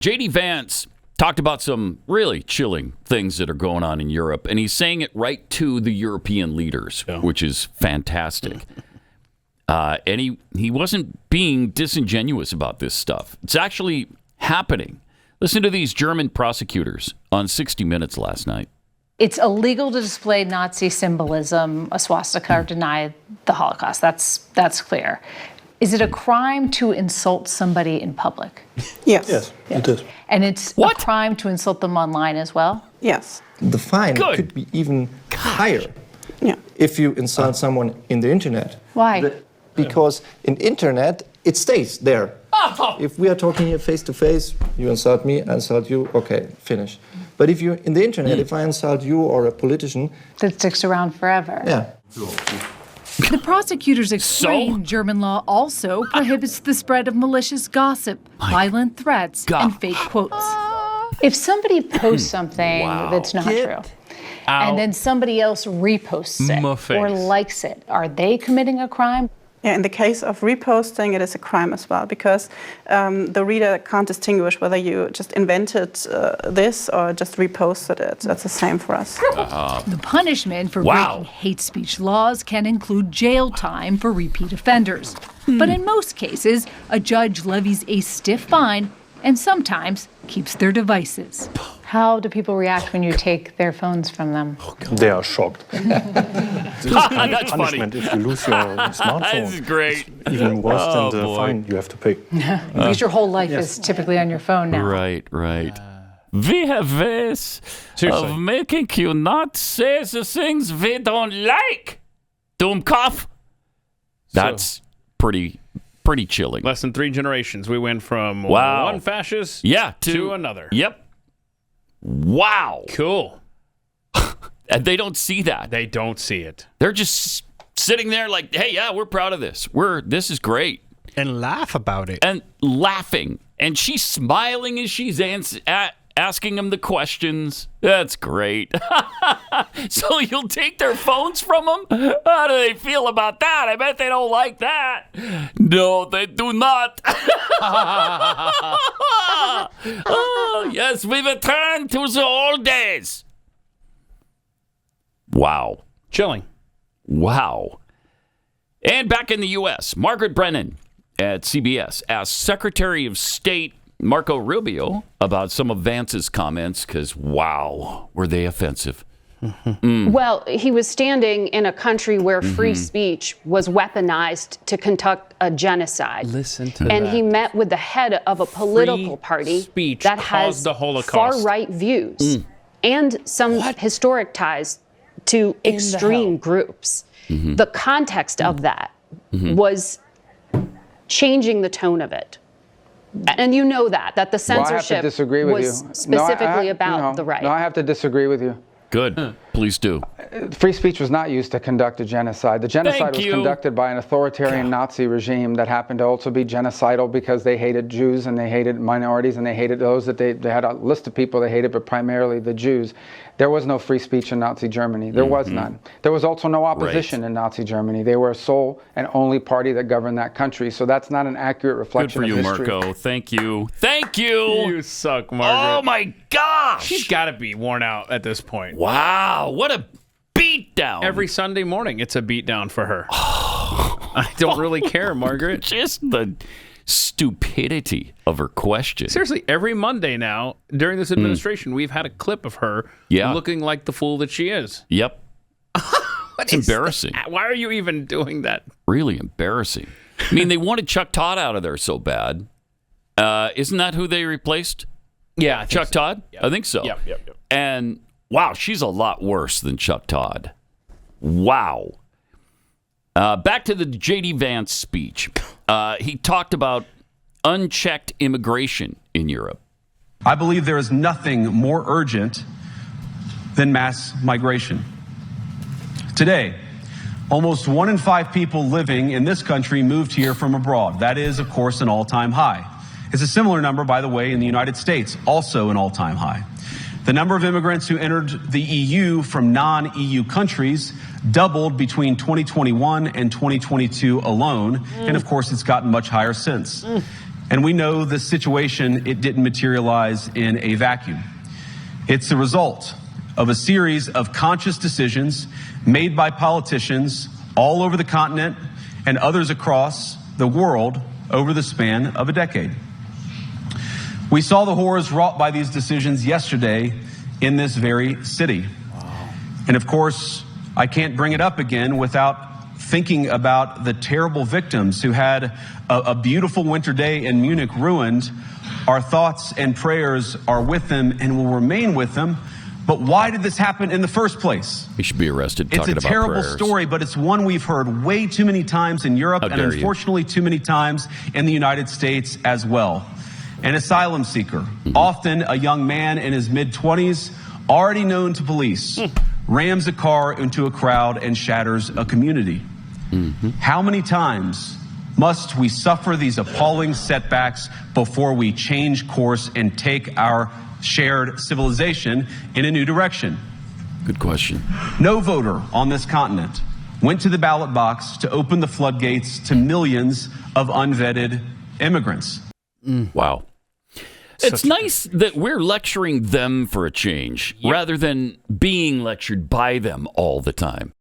JD Vance talked about some really chilling things that are going on in Europe, and he's saying it right to the European leaders, which is fantastic. And he wasn't being disingenuous about this stuff. It's actually happening. Listen to these German prosecutors on 60 Minutes last night. It's illegal to display Nazi symbolism, a swastika, or deny the Holocaust. That's clear. Is it a crime to insult somebody in public? Yes, it is. And it's a crime to insult them online as well? Yes. The fine could be even higher if you insult someone in the internet. Why? Because in internet, it stays there. If we are talking here face to face, you insult me, I insult you, okay, finish. But if you're in the internet, if I insult you or a politician... That sticks around forever. Yeah. The prosecutors explain German law also prohibits the spread of malicious gossip, violent threats, and fake quotes. If somebody posts something that's not true, and then somebody else reposts it or likes it, are they committing a crime? Yeah, in the case of reposting, it is a crime as well, because the reader can't distinguish whether you just invented this or just reposted it. That's the same for us. The punishment for breaking hate speech laws can include jail time for repeat offenders. But in most cases, a judge levies a stiff fine and sometimes keeps their devices. How do people react when you take their phones from them? They are shocked. That's punishment funny. If you lose your smartphone. That's great. It's even worse than the fine you have to pay. Because your whole life is typically on your phone now. Right. We have ways of making you not say the things we don't like. Dummkopf. That's pretty chilling. Less than 3 generations, we went from one fascist to another. Yep. Wow. Cool. And they don't see that. They don't see it. They're just sitting there like, hey, yeah, we're proud of this. This is great. And laugh about it. And laughing. And she's smiling as she's asking them the questions. That's great. So you'll take their phones from them? How do they feel about that? I bet they don't like that. No, they do not. Oh, yes, we return to the old days. Wow. Chilling. Wow. And back in the U.S., Margaret Brennan at CBS asked Secretary of State Marco Rubio about some of Vance's comments because, wow, were they offensive. Well, he was standing in a country where free speech was weaponized to conduct a genocide. Listen to that. And he met with the head of a political party that has far-right views and some historic ties to extreme groups. The context of that was changing the tone of it. And you know that the censorship was specifically about the right. No, I have to disagree with you. Good. Please do. Free speech was not used to conduct a genocide. The genocide was conducted by an authoritarian Nazi regime that happened to also be genocidal because they hated Jews and they hated minorities and they hated those that they had a list of people they hated, but primarily the Jews. There was no free speech in Nazi Germany. There was none. There was also no opposition in Nazi Germany. They were a sole and only party that governed that country. So that's not an accurate reflection of history. Good for you, Marco. Thank you. Thank you. You suck, Margaret. Oh, my gosh. She's got to be worn out at this point. Wow. What a beatdown. Every Sunday morning, it's a beatdown for her. I don't really care, Margaret. Just the stupidity of her question. Seriously, every Monday now, during this administration, we've had a clip of her looking like the fool that she is. Yep. It's embarrassing. Why are you even doing that? Really embarrassing. I mean, they wanted Chuck Todd out of there so bad. Isn't that who they replaced? Yeah. Chuck Todd? Yep. I think so. Yep. And wow, she's a lot worse than Chuck Todd. Wow. Back to the JD Vance speech. He talked about unchecked immigration in Europe. I believe there is nothing more urgent than mass migration. Today, almost 1 in 5 people living in this country moved here from abroad. That is, of course, an all-time high. It's a similar number, by the way, in the United States, also an all-time high. The number of immigrants who entered the EU from non-EU countries doubled between 2021 and 2022 alone. And of course, it's gotten much higher since. And we know the situation, it didn't materialize in a vacuum. It's the result of a series of conscious decisions made by politicians all over the continent and others across the world over the span of a decade. We saw the horrors wrought by these decisions yesterday in this very city. And of course, I can't bring it up again without thinking about the terrible victims who had a beautiful winter day in Munich ruined. Our thoughts and prayers are with them and will remain with them. But why did this happen in the first place? He should be arrested. It's a terrible story, but it's one we've heard way too many times in Europe and unfortunately too many times in the United States as well. An asylum seeker, often a young man in his mid-20s, already known to police, rams a car into a crowd and shatters a community. How many times must we suffer these appalling setbacks before we change course and take our shared civilization in a new direction? Good question. No voter on this continent went to the ballot box to open the floodgates to millions of unvetted immigrants. Wow. It's nice that we're lecturing them for a change rather than being lectured by them all the time.